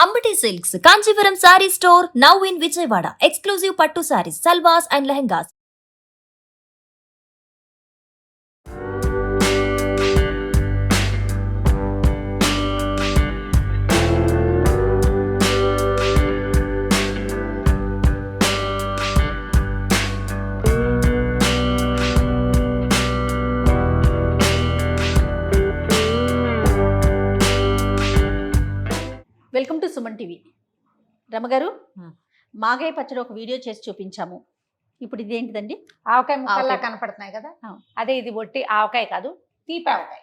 Ambati Silks, Kanchipuram Saree Store, now in Vijayawada. Exclusive Pattu Sarees, Salwas and Lehengas. Welcome to Suman TV. రమగారు, మాగాయ పచ్చడి ఒక video చేసి చూపించాము. ఇప్పుడు ఇదేంటిదండి? ఆవకాయ ముక్కల్లా ఆవకాయ. కనపడుతున్నాయి కదా, ఆ. అదే ఇది ఒట్టి ఆవకాయ కాదు, తీపి ఆవకాయ.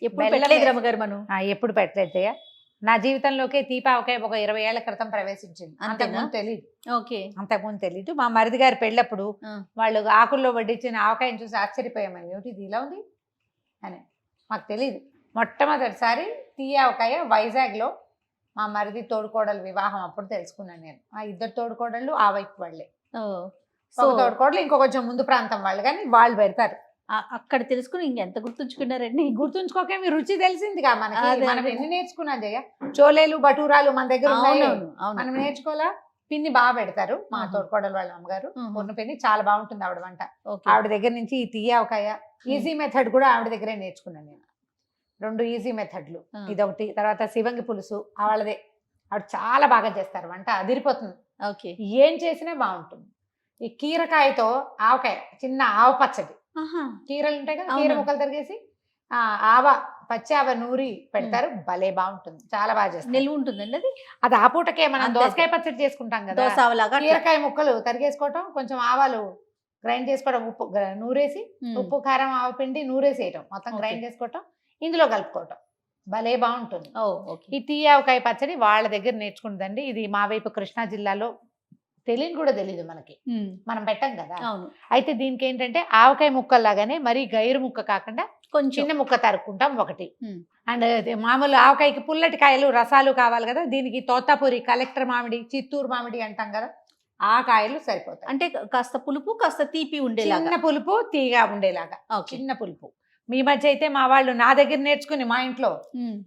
ఎప్పుడు బెల్లం పెట్టలేదు వేసి. రమగారు మనం. ఎప్పుడు పెట్టలేదు. నా జీవితంలోకి తీపి ఆవకాయ ఒక 20 ఏళ్ల క్రితం ప్రవేశించింది. అంతేనా? అంతకుముందు తెలియదు. ఓకే. అంతకుముందు తెలీదు. మా మరిది గారి పెళ్ళప్పుడు ఆ. వాళ్ళు ఆకుల్లో వడ్డించిన ఆవకాయని చూసి ఆశ్చర్యపోయామని, ఏమిటి ఇది ఇలా ఉంది అని. మాకు తెలియదు. మొట్టమొదటిసారి తీయ ఆవకాయ వైజాగ్లో మా మరిది తోడుకోడలు వివాహం అప్పుడు తెలుసుకున్నాను నేను. ఆ ఇద్దరు తోడుకోడళ్ళు ఆ వైపు వాళ్ళే. సో ఒక తోడుకోడలు ఇంకో కొంచెం ముందు ప్రాంతం వాళ్ళు, కానీ వాళ్ళు పెడతారు. అక్కడ తెలుసుకుని ఇంకెంత గుర్తుంచుకున్నారండి? గుర్తుంచుకోకే, మీ రుచి తెలిసిందిగా మనకి. అదే, మనం అదే. ఎన్ని నేర్చుకున్నాం జయ. చోలేలు బటూరాలు మన దగ్గర ఉన్నాయి. అవునవును, అవును. మనం నేర్చుకోవాలా. పిన్ని బాగా పెడతారు మా ఆహా. తోడుకోడలు వాళ్ళ అమ్మగారు. ఆహా. పొన్ను పిన్ని చాలా బాగుంటుంది ఆవిడ వంట. ఓకే. ఆవిడ దగ్గర నుంచి ఈ తీయావకాయ ఈజీ మెథడ్ కూడా ఆవిడ దగ్గరే నేర్చుకున్నాను నేను. 2 ఈజీ మెథడ్లు, ఆ. ఇదొకటి. తర్వాత శివంగి పులుసు వాళ్ళదే. ఆవిడ చాలా బాగా చేస్తారు వంట, అదిరిపోతుంది. ఓకే. ఏం చేసినా బాగుంటుంది. ఈ కీరకాయతో ఆవకాయ, చిన్న ఆవ పచ్చడి. ఆహా. కీరలు ఉంటాయి కదా, అవును. కీర ముక్కలు తరిగేసి ఆవ, పచ్చి ఆవ నూరి పెడతారు. భలే బాగుంటుంది, చాలా బాగా చేస్తారు. నిల్వ ఉంటుందండి అది? అది ఆ పూటకే మనం అంతే. దోసకాయ పచ్చడి చేసుకుంటాం కదా, దోసలాగా కీరకాయ ముక్కలు తరిగేసుకోవటం, కొంచెం ఆవాలు గ్రైండ్ చేసుకోవడం, ఉప్పు నూరేసి, ఉప్పు కారం ఆవపిండి నూరేసేయటం, మొత్తం ఓకే. గ్రైండ్ చేసుకోవటం, ఇందులో కలుపుకోవటం. భలే బాగుంటుంది. ఓకే. ఈ తీయావకాయ పచ్చడి వాళ్ళ దగ్గర నేర్చుకుందండి. ఇది మా వైపు కృష్ణా జిల్లాలో. తెలియని కూడా తెలీదు మనకి, మనం పెట్టం కదా. అవును. అయితే దీనికి ఏంటంటే ఆవకాయ ముక్కల్లాగానే మరీ గైరు ముక్క కాకుండా కొంచెం చిన్న ముక్క తరుక్కుంటాం ఒకటి. ఉమ్. అండ్ మామూలు ఆవకాయకి పుల్లటి కాయలు రసాలు కావాలి కదా, దీనికి తోతాపూరి, కలెక్టర్ మామిడి, చిత్తూరు మామిడి అంటాం కదా, ఆ కాయలు సరిపోతాయి. అంటే కాస్త పులుపు కాస్త తీపి ఉండేలాగా. చిన్న పులుపు తీగా ఉండేలాగా, ఓకే. చిన్న పులుపు. మీ మధ్య అయితే మా వాళ్ళు నా దగ్గర నేర్చుకుని మా ఇంట్లో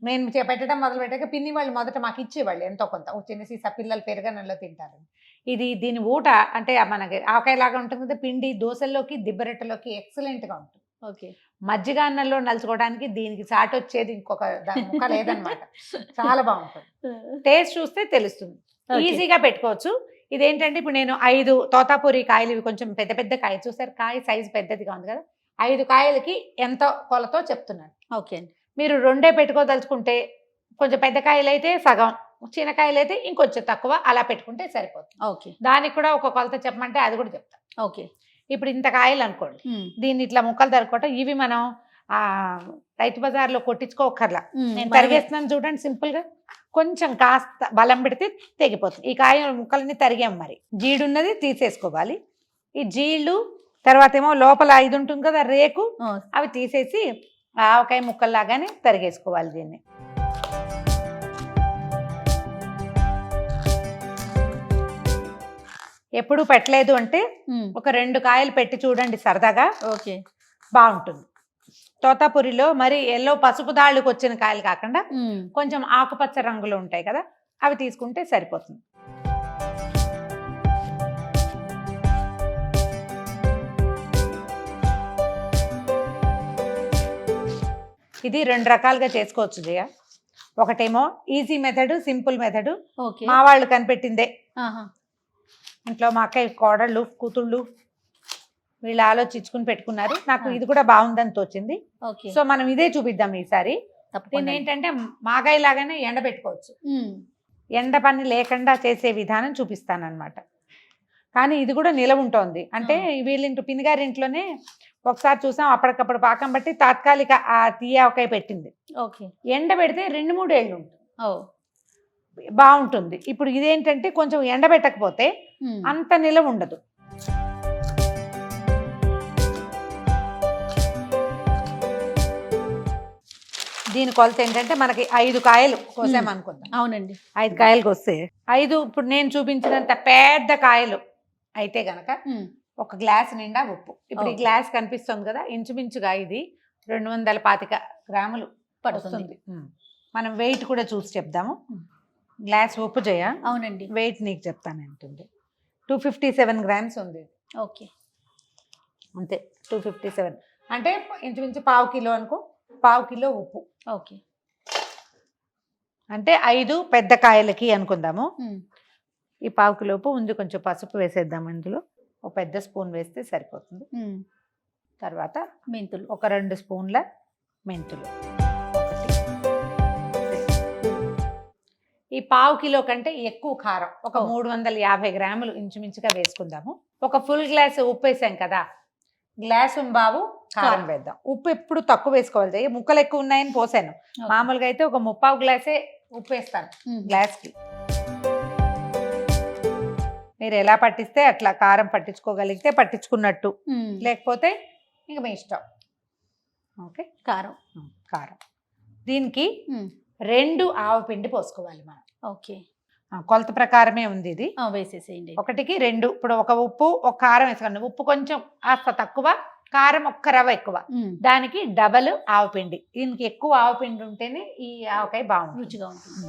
నేను పెట్టడం మొదలు పెట్టాక పిన్ని వాళ్ళు మొదట మాకు ఇచ్చేవాళ్ళు ఎంతో కొంత. ఓ చిన్న సీసా పిల్లలు పెరగనంలో తింటారు. దీని ఊట అంటే మనకి ఆవకాయ లాగా ఉంటుంది కదా, పిండి దోశల్లోకి దిబ్బరెట్టలోకి ఎక్సలెంట్గా ఉంటుంది. ఓకే. మజ్జిగ అన్నంలో నలుచుకోవడానికి దీనికి సాటి వచ్చేది ఇంకొక దాని ముక్క లేదనమాట. చాలా బాగుంటుంది. టేస్ట్ చూస్తే తెలుస్తుంది. Okay. ఈజీగా పెట్టుకోవచ్చు. ఇదేంటంటే ఇప్పుడు నేను 5 తోతాపూరి కాయలు, ఇవి కొంచెం పెద్ద పెద్ద కాయ, చూసారు కాయ సైజు పెద్దదిగా ఉంది కదా, 5 కాయలకి ఎంత కొలతో చెప్తున్నాను. ఓకే అండి. మీరు 2 పెట్టుకోదలుచుకుంటే కొంచెం పెద్ద కాయలు అయితే సగం, చిన్న కాయలు అయితే ఇంకొంచెం తక్కువ, అలా పెట్టుకుంటే సరిపోతుంది. ఓకే. దానికి కూడా ఒక కొలత చెప్పమంటే అది కూడా చెప్తాను. ఓకే. ఇప్పుడు ఇంత కాయలు అనుకోండి, దీన్ని ఇట్లా ముక్కలు తరుక్కోవటం. ఇవి మనం రైతు బజార్లో కొట్టించుకోకర్లా, నేను తరిగేస్తున్నాను చూడండి సింపుల్ గా. కొంచెం కాస్త బలం పెడితే తెగిపోతుంది. ఈ కాయ ముక్కలన్నీ తరిగాం. మరి జీడున్నది తీసేసుకోవాలి. ఈ జీళ్ళు తర్వాత ఏమో లోపల ఇది ఉంటుంది కదా రేకు, అవి తీసేసి ఆవకాయ ముక్కల్లాగానే తరిగేసుకోవాలి దీన్ని. ఎప్పుడు పెట్టలేదు అంటే ఒక 2 కాయలు పెట్టి చూడండి సరదాగా, ఓకే. బాగుంటుంది. తోతాపురిలో మరి ఎల్లో పసుపు దాళ్ళకి వచ్చిన కాయలు కాకుండా కొంచెం ఆకుపచ్చ రంగులో ఉంటాయి కదా, అవి తీసుకుంటే సరిపోతుంది. ఇది 2 రకాలుగా చేసుకోవచ్చు జయ. ఒకటేమో easy method, simple method. Okay. మా వాళ్ళు కనిపెట్టిందే. ఆహా. ఇంట్లో మా అక్కయ్య కోడళ్ళు, కూతుళ్ళు వీళ్ళు ఆలోచించుకుని పెట్టుకున్నారు. నాకు ఇది కూడా బాగుందని తోచింది. ఓకే. సో మనం ఇదే చూపిద్దాం ఈసారి. తప్పకుండా. దీన్ని ఏంటంటే మాగాయ లాగానే ఎండబెట్టుకోవచ్చు. ఎండ పని లేకుండా చేసే విధానం చూపిస్తాను అనమాట. కానీ ఇది కూడా నిలవ ఉంటుంది. అంటే వీళ్ళింటి పిన్నిగారి ఇంట్లోనే ఒకసారి చూసాం, అప్పటికప్పుడు పాకం బట్టి తాత్కాలిక ఆ తీయావకాయ పెట్టింది. ఓకే. ఎండ పెడితే 2-3 ఏళ్ళు ఉంటుంది, ఓ బాగుంటుంది. ఇప్పుడు ఇదేంటంటే కొంచెం ఎండబెట్టకపోతే అంత నిలవ ఉండదు. దీని కొలత ఏంటంటే మనకి 5 కాయలు కోసామనుకుందాం. అవునండి. 5 కాయలకు వస్తే 5 ఇప్పుడు నేను చూపించినంత పెద్ద కాయలు అయితే గనక 1 గ్లాస్ నిండా ఉప్పు. ఇప్పుడు ఈ గ్లాస్ కనిపిస్తుంది కదా, ఇంచుమించుగా ఇది 225 గ్రాములు పడుతుంది. మనం వెయిట్ కూడా చూసి చెప్దాము. గ్లాస్ ఉప్పు చేయ అవునండి. వెయిట్ నీకు చెప్తాను అంటుంది 257 గ్రామ్స్ ఉంది. ఓకే. అంతే 257 అంటే ఇంచుమించు పావు కిలో అనుకో. పావు కిలో ఉప్పు. ఓకే. అంటే 5 పెద్ద కాయలకి అనుకుందాము. ఈ పావు కిలో ఉప్పు ఉంది. కొంచెం పసుపు వేసేద్దాం ఇందులో. ఒక పెద్ద స్పూన్ వేస్తే సరిపోతుంది. తర్వాత మెంతులు ఒక 2 స్పూన్ల మెంతులు. ఈ పావు కిలో కంటే ఎక్కువ కారం ఒక 350 గ్రాములు ఇంచుమించుగా వేసుకుందాము. ఒక ఫుల్ గ్లాస్ ఉప్పు వేసాం కదా, గ్లాసు బావు కారం వేద్దాం. ఉప్పు ఎప్పుడు తక్కువ వేసుకోవాలి. ముక్కలు ఎక్కువ ఉన్నాయని పోసాను. మామూలుగా అయితే ఒక 3/4 గ్లాసే ఉప్పు వేస్తాను గ్లాస్కి. మీరు ఎలా పట్టిస్తే అట్లా కారం పట్టించుకోగలిగితే పట్టించుకున్నట్టు, లేకపోతే ఇంక మీ ఇష్టం. ఓకే. కారం కారం దీనికి 2 ఆవు పిండి పోసుకోవాలి మనం. ఓకే. కొలత ప్రకారమే ఉంది ఇది. వేసేసేయండి. 1కి 2. ఇప్పుడు ఒక ఉప్పు ఒక కారం వేసుకోండి. ఉప్పు కొంచెం కాస్త తక్కువ, కారం ఒక్క రవ్వ ఎక్కువ. దానికి డబల్ ఆవు పిండి. దీనికి ఎక్కువ ఆవు పిండి ఉంటేనే ఈ ఆవకాయ బాగుంటుంది, రుచిగా ఉంటుంది.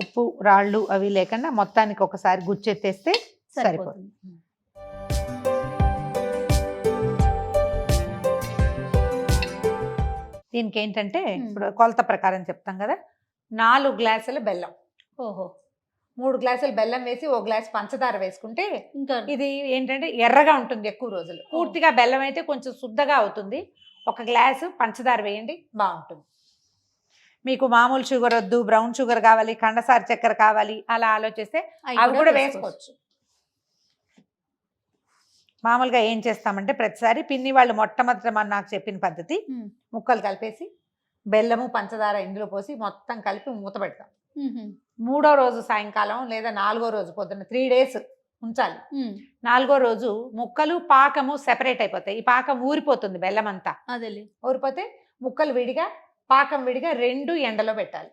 ఉప్పు రాళ్ళు అవి లేకుండా మొత్తానికి ఒకసారి గుచ్చెత్తేస్తే సరిపోతుంది. దీనికి ఏంటంటే ఇప్పుడు కొలత ప్రకారం చెప్తాం కదా, 4 గ్లాసుల బెల్లం. ఓహో. 3 గ్లాసులు బెల్లం వేసి 1 గ్లాస్ పంచదార వేసుకుంటే ఇంకా ఇది ఏంటంటే ఎర్రగా ఉంటుంది ఎక్కువ రోజులు. పూర్తిగా బెల్లం అయితే కొంచెం శుద్ధగా అవుతుంది. 1 గ్లాసు పంచదార వేయండి, బాగుంటుంది. మీకు మామూలు షుగర్ వద్దు, బ్రౌన్ షుగర్ కావాలి, కండసార చక్కెర కావాలి అలా ఆలోచిస్తే అవి కూడా వేసుకోవచ్చు. మామూలుగా ఏం చేస్తామంటే ప్రతిసారి పిన్ని వాళ్ళు మొట్టమొదట నాకు చెప్పిన పద్ధతి, ముక్కలు కలిపేసి బెల్లము పంచదార ఇందులో పోసి మొత్తం కలిపి మూత పెడతాం. 3వ రోజు సాయంకాలం లేదా 4వ రోజు పొద్దున్న 3 days ఉంచాలి. 4వ రోజు ముక్కలు పాకము సెపరేట్ అయిపోతాయి. ఈ పాకం ఊరిపోతుంది, బెల్లం అంతా అదేలే ఊరిపోతే ముక్కలు విడిగా పాకం విడిగా 2 ఎండలో పెట్టాలి.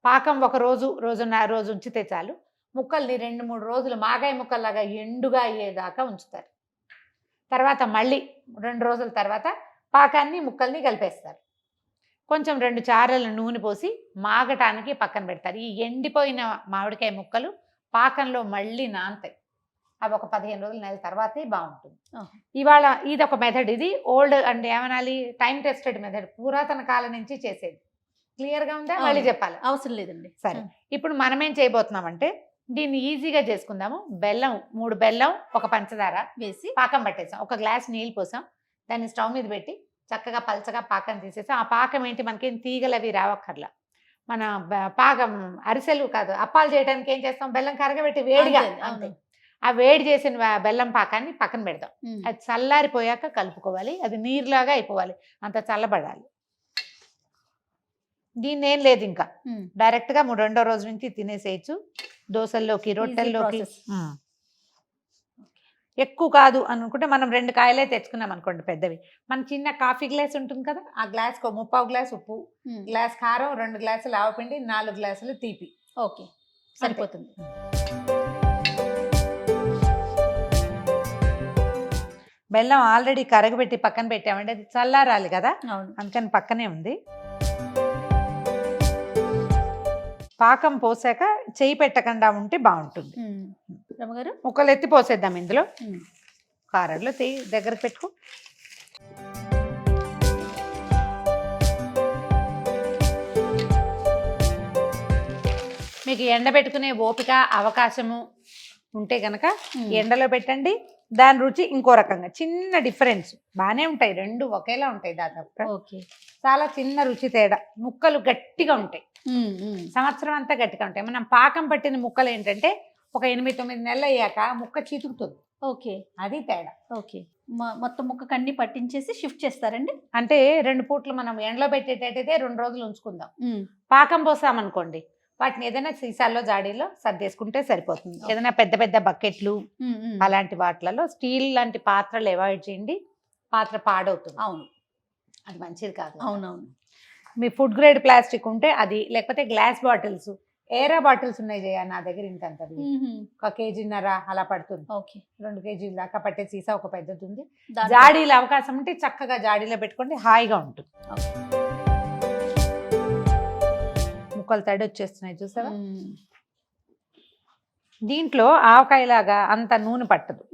పాకం ఒక రోజు రోజున్నర రోజు ఉంచితే చాలు. ముక్కల్ని 2-3 రోజులు మాగాయ ముక్కల్లాగా ఎండుగా అయ్యేదాకా ఉంచుతారు. తర్వాత మళ్ళీ 2 రోజుల తర్వాత పాకాన్ని ముక్కల్ని కలిపేస్తారు. కొంచెం 2 చారల నూనె పోసి మాగటానికి పక్కన పెడతారు. ఈ ఎండిపోయిన మామిడికాయ ముక్కలు పాకంలో మళ్ళీ నానతాయి. అవి ఒక 15 రోజుల నెల తర్వాతే బాగుంటుంది. ఇవాళ ఇది ఒక మెథడ్. ఇది ఓల్డ్ అంటే ఏమనాలి, టైం టెస్టెడ్ మెథడ్, పురాతన కాలం నుంచి చేసేది. క్లియర్గా ఉందా? మళ్ళీ చెప్పాలి? అవసరం లేదండి. సరే, ఇప్పుడు మనం ఏం చేయబోతున్నామంటే దీన్ని ఈజీగా చేసుకుందాము. బెల్లం 3 బెల్లం 1 పంచదార వేసి పాకం పట్టేసాం. 1 గ్లాస్ నీళ్ళు పోసాం. దాన్ని స్టవ్ మీద పెట్టి చక్కగా పలచగా పాకం తీసేసాం. ఆ పాకం ఏంటి, మనకేం తీగలు అవి రావక్కర్లా. మన పాకం అరిసెలు కాదు, అప్పాలు చేయడానికి ఏం చేస్తాం, బెల్లం కరగబెట్టి వేడిగా అంతే. ఆ వేడి చేసిన బెల్లం పాకాన్ని పక్కన పెడతాం. అది చల్లారిపోయాక కలుపుకోవాలి. అది నీరులాగా అయిపోవాలి, అంత చల్లబడాలి. దీన్ని ఏం లేదు, ఇంకా డైరెక్ట్గా 2వ రోజు నుంచి తినేసేయచ్చు. దోశల్లోకి, రొట్టెల్లోకి. ఎక్కువ కాదు అనుకుంటే మనం 2 కాయలే తెచ్చుకున్నాం అనుకోండి పెద్దవి. మన చిన్న కాఫీ గ్లాస్ ఉంటుంది కదా, ఆ గ్లాస్కి 3/4 గ్లాస్ ఉప్పు, గ్లాస్ కారం, 2 గ్లాసులు ఆవపిండి, 4 గ్లాసులు తీపి. ఓకే, సరిపోతుంది. బెల్లం ఆల్రెడీ కరగబెట్టి పక్కన పెట్టామంటే అది చల్లారాలి కదా, అందుకని పక్కనే ఉంది. పాకం పోసాక చేయి పెట్టకుండా ఉంటే బాగుంటుంది. రమగారు ముక్కలు ఎత్తి పోసేద్దాం ఇందులో. కారంలో దగ్గర పెట్టుకో. మీకు ఎండబెట్టుకునే ఓపిక అవకాశము ఉంటే గనక ఎండలో పెట్టండి. దాని రుచి ఇంకో రకంగా, చిన్న డిఫరెన్స్. బాగానే ఉంటాయి, 2 ఒకేలా ఉంటాయి దాదాపు. ఓకే, చాలా చిన్న రుచి తేడా. ముక్కలు గట్టిగా ఉంటాయి, సంవత్సరం అంతా గట్టిగా ఉంటాయి. మనం పాకం పట్టిన ముక్కలు ఏంటంటే ఒక 8-9 నెలలు అయ్యాక ముక్క చితుకుతుంది. ఓకే, అది తేడా. ఓకే, మొత్తం ముక్కకు అన్ని పట్టించేసి షిఫ్ట్ చేస్తారండి. అంటే 2 పూట్లు మనం ఎండలో పెట్టేటట్టయితే 2 రోజులు ఉంచుకుందాం. పాకం పోసామనుకోండి, వాటిని ఏదైనా సీసాల్లో జాడీలో సర్దేసుకుంటే సరిపోతుంది. ఏదైనా పెద్ద పెద్ద బకెట్లు అలాంటి వాటిలలో, స్టీల్ లాంటి పాత్రలు అవాయిడ్ చేయండి. పాత్ర పాడవుతుంది. అవును, అది మంచిది కాదు. అవునవును. మీ ఫుడ్ గ్రేడ్ ప్లాస్టిక్ ఉంటే అది, లేకపోతే గ్లాస్ బాటిల్స్ ఏరా బాటిల్స్ ఉన్నాయి జయ నా దగ్గర ఇంతంత 1 కేజీన్నర అలా పడుతుంది. ఓకే 2 కేజీల దాకా పట్టే సీసా ఒక పెద్దది ఉంది. దాంట్లో- జాడీలో అవకాశం ఉంటే చక్కగా జాడీలో పెట్టుకోండి, హాయిగా ఉంటుంది. ముక్కలు తడి వచ్చేస్తున్నాయి చూసారా. దీంట్లో ఆవకాయలాగా అంత నూనె పట్టదు,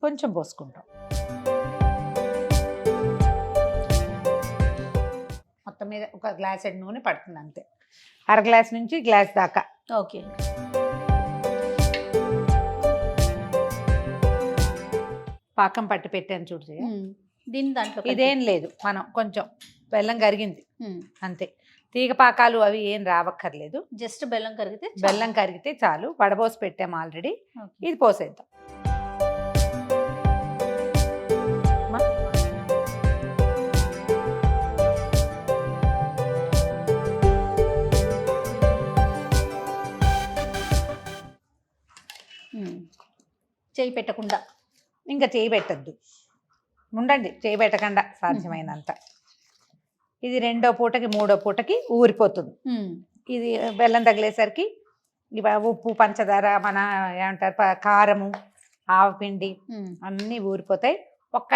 కొంచెం పోసుకుంటాం. మొత్తం మీద 1 గ్లాస్ నూనె పడుతుంది అంతే, 1/2 గ్లాస్ నుంచి గ్లాస్ దాకా. ఓకే పాకం పట్టి పెట్టాను చూడు జయ. దీని దాంట్లో ఇదేం లేదు, మనం కొంచెం బెల్లం కరిగింది అంతే. తీగ పాకాలు అవి ఏం రావక్కర్లేదు, జస్ట్ బెల్లం కరిగితే బెల్లం కరిగితే చాలు. వడబోసి పెట్టాము ఆల్రెడీ, Okay. ఇది పోసేద్దాం. చేయి పెట్టకుండా ఇంకా చేయి పెట్టద్దు, ఉండండి చేయి పెట్టకుండా సాధ్యమైనంత. ఇది 2వ పూటకి 3వ పూటకి ఊరిపోతుంది. ఇది బెల్లం తగిలేసరికి ఉప్పు పంచదార మన ఏమంటారు కారము ఆవపిండి అన్నీ ఊరిపోతాయి.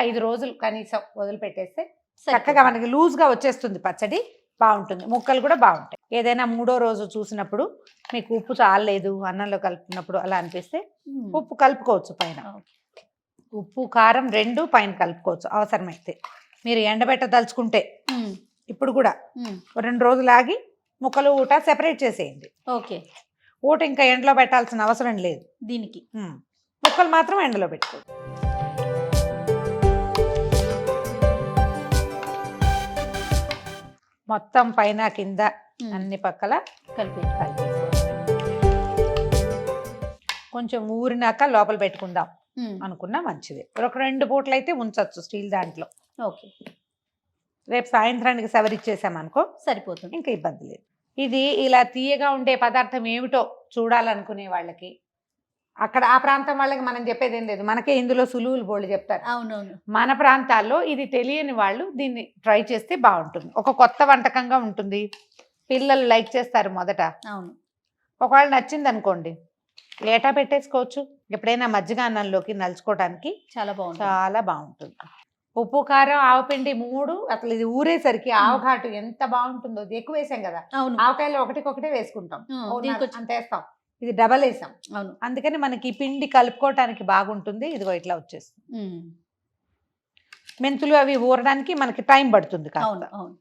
5 రోజులు కనీసం వదిలిపెట్టేస్తే చక్కగా మనకి లూజ్గా వచ్చేస్తుంది పచ్చడి, బాగుంటుంది. ముక్కలు కూడా బాగుంటాయి. ఏదైనా 3వ రోజు చూసినప్పుడు మీకు ఉప్పు చాలలేదు అన్నంలో కలుపుకున్నప్పుడు అలా అనిపిస్తే ఉప్పు కలుపుకోవచ్చు పైన. ఉప్పు కారం 2 పైన కలుపుకోవచ్చు అవసరమైతే. మీరు ఎండబెట్టదలుచుకుంటే ఇప్పుడు కూడా 2 రోజులు ఆగి ముక్కలు ఊట సెపరేట్ చేసేయండి. ఓకే ఊట ఇంకా ఎండలో పెట్టాల్సిన అవసరం లేదు దీనికి. ముక్కలు మాత్రం ఎండలో పెట్టుకోండి. మొత్తం పైన కింద అన్ని పక్కల కలిపి కొంచెం ఊరినాక లోపల పెట్టుకుందాం అనుకున్నా మంచిది. 2 పూటలు అయితే ఉంచవచ్చు స్టీల్ దాంట్లో. ఓకే రేపు సాయంత్రానికి సవరిచ్చేసామనుకో సరిపోతుంది, ఇంకా ఇబ్బంది లేదు. ఇది ఇలా తీయగా ఉండే పదార్థం ఏమిటో చూడాలనుకునే వాళ్ళకి, అక్కడ ఆ ప్రాంతం వాళ్ళకి మనం చెప్పేది ఏం లేదు, మనకే ఇందులో సులువులు బోళ్ళు చెప్తారు. అవునవును. మన ప్రాంతాల్లో ఇది తెలియని వాళ్ళు దీన్ని ట్రై చేస్తే బాగుంటుంది. ఒక కొత్త వంటకంగా ఉంటుంది, పిల్లలు లైక్ చేస్తారు మొదట. అవును. ఒకవేళ నచ్చింది అనుకోండి ఏటా పెట్టేసుకోవచ్చు, ఎప్పుడైనా మజ్జిగ అన్నంలోకి నలుచుకోవడానికి చాలా బాగుంది, చాలా బాగుంటుంది. ఉప్పు కారం ఆవపిండి 3 అసలు ఇది ఊరేసరికి ఆవఘాటు ఎంత బాగుంటుందో. ఇది ఎక్కువ వేసాం కదా, అవును. ఆవకాయలు ఒకటికొకటే వేసుకుంటాం, దీనికి అంత వేస్తాం, ఇది డబల్ వేసాం. అవును. అందుకని మనకి పిండి కలుపుకోవటానికి బాగుంటుంది. ఇదిగో ఇట్లా వచ్చేస్తుంది. మెంతులు అవి ఊరడానికి మనకి టైం పడుతుంది కాస్త. అవును అవును.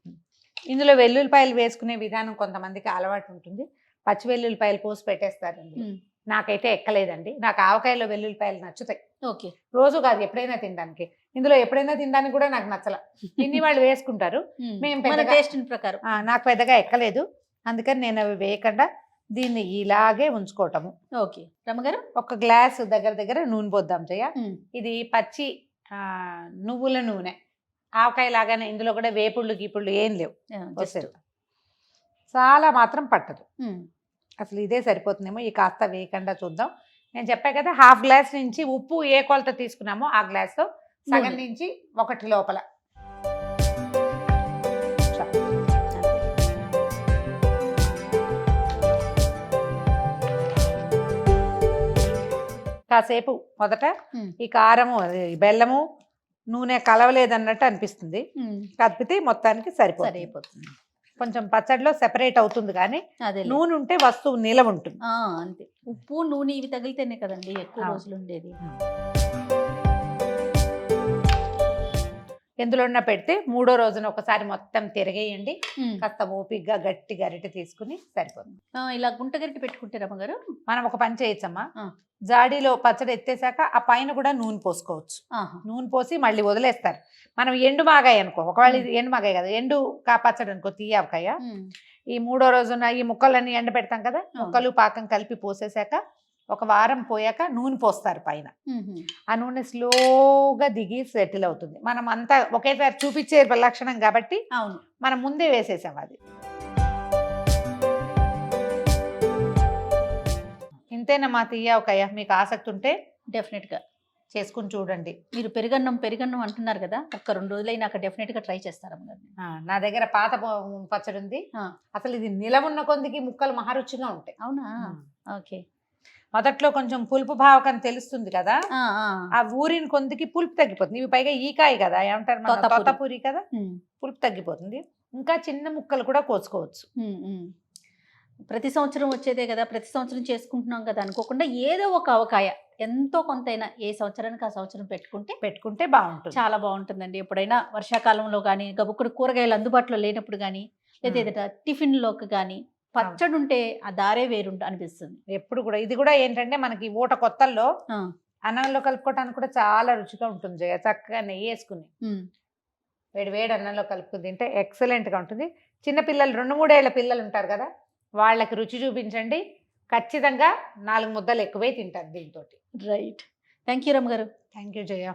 ఇందులో వెల్లుల్లిపాయలు వేసుకునే విధానం కొంతమందికి అలవాటు ఉంటుంది, పచ్చి వెల్లుల్లిపాయలు పోసి పెట్టేస్తారు. నాకైతే ఎక్కలేదండి, నాకు ఆవకాయలో వెల్లుల్లిపాయలు నచ్చుతాయి. ఓకే రోజు కాదు ఎప్పుడైనా తినడానికి. ఇందులో ఎప్పుడైనా తినడానికి కూడా నాకు నచ్చల, ఇన్ని వాళ్ళు వేసుకుంటారు. మేము పెద్దగా టేస్ట్ ప్రకారం నాకు పెద్దగా ఎక్కలేదు, అందుకని నేను అవి వేయకుండా దీన్ని ఇలాగే ఉంచుకోవటము. ఓకే రమ్మగారు 1 గ్లాసు దగ్గర నూనె పోద్దాం జయ. ఇది పచ్చి నువ్వుల నూనె, ఆవకాయ లాగానే. ఇందులో కూడా వేపుళ్ళు గీపుళ్ళు ఏం లేవు, వస్తారు. చాలా మాత్రం పట్టదు, అసలు ఇదే సరిపోతుందేమో. ఈ కాస్త వేయకుండా చూద్దాం. నేను చెప్పా కదా 1/2 గ్లాస్ నుంచి ఉప్పు ఏ కొలత తీసుకున్నామో ఆ గ్లాస్తో సగం నుంచి 1 లోపల. కాసేపు మొదట ఈ కారము బెల్లము నూనె కలవలేదన్నట్టు అనిపిస్తుంది, కలిపితే మొత్తానికి సరిపోతుంది. కొంచెం పచ్చడిలో సెపరేట్ అవుతుంది, కానీ నూనె ఉంటే వస్తువు నిలవ ఉంటుంది. అంతే, ఉప్పు నూనె ఇవి తగిలితేనే కదండి ఎక్కువ రోజులు ఉండేది. ఎందులోన్నా పెడితే 3వ రోజున ఒకసారి మొత్తం తిరగేయండి. కాస్త ఓపిగ్గా గట్టి గరిటె తీసుకుని సరిపోతుంది. ఇలా గుంట గరిటె పెట్టుకుంటే రమ్మగారు మనం ఒక పని చేయొచ్చమ్మా, జాడీలో పచ్చడి ఎత్తేసాక ఆ పైన కూడా నూనె పోసుకోవచ్చు. నూనె పోసి మళ్ళీ వదిలేస్తారు. మనం ఎండు మాగాయ అనుకో, ఒకవేళ ఇది ఎండు మాగాయ కదా, ఎండు పచ్చడి అనుకో, తీయవకాయ. ఈ 3వ రోజున ఈ ముక్కలన్నీ ఎండ పెడతాం కదా, ముక్కలు పాకం కలిపి పోసేసాక 1 వారం పోయాక నూనె పోస్తారు పైన. ఆ నూనె స్లోగా దిగి సెటిల్ అవుతుంది. మనం అంతా ఒకేసారి చూపించే లక్షణం కాబట్టి అవును మనం ముందే వేసేసాం. అది ఇంతేనమ్మా తీయవకాయ. మీకు ఆసక్తి ఉంటే డెఫినెట్గా చేసుకుని చూడండి. మీరు పెరుగన్నం అంటున్నారు కదా, ఒక్క 2 రోజులైనాక డెఫినెట్ గా ట్రై చేస్తారు అమ్మగారు. నా దగ్గర పాత పచ్చడి ఉంది. అసలు ఇది నిలవున్న కొందికి ముక్కలు మహారుచిగా ఉంటాయి. అవునా? ఓకే. మొదట్లో కొంచెం పులుపు భావకం తెలుస్తుంది కదా, ఆ ఊరిని కొందికి పులుపు తగ్గిపోతుంది. ఇవి పైగా ఈకాయ కదా, ఏమంటారు తోతపూరి కదా, పులుపు తగ్గిపోతుంది. ఇంకా చిన్న ముక్కలు కూడా కోసుకోవచ్చు. ప్రతి సంవత్సరం వచ్చేదే కదా, ప్రతి సంవత్సరం చేసుకుంటున్నాం కదా అనుకోకుండా ఏదో ఒక అవకాయ ఎంతో కొంతైనా ఏ సంవత్సరానికి ఆ సంవత్సరం పెట్టుకుంటే బాగుంటుంది, చాలా బాగుంటుందండి. ఎప్పుడైనా వర్షాకాలంలో కానీ, గబుక్కుడు కూరగాయలు అందుబాటులో లేనప్పుడు కానీ, లేదా టిఫిన్లోకి కానీ పచ్చడి ఉంటే ఆ దారే వేరు అనిపిస్తుంది ఎప్పుడు కూడా. ఇది కూడా ఏంటంటే మనకి ఊట కొత్తల్లో అన్నంలో కలుపుకోవడానికి కూడా చాలా రుచిగా ఉంటుంది జయ. చక్కగా నెయ్యి వేసుకుని వేడి వేడి అన్నంలో కలుపుకుని తింటే ఎక్సలెంట్ గా ఉంటుంది. చిన్న పిల్లలు 2-3 ఏళ్ల పిల్లలు ఉంటారు కదా, వాళ్ళకి రుచి చూపించండి, ఖచ్చితంగా 4 ముద్దలు ఎక్కువే తింటారు దీంతో. రైట్. థ్యాంక్ యూ రమ్మ గారు. Thank you Jaya.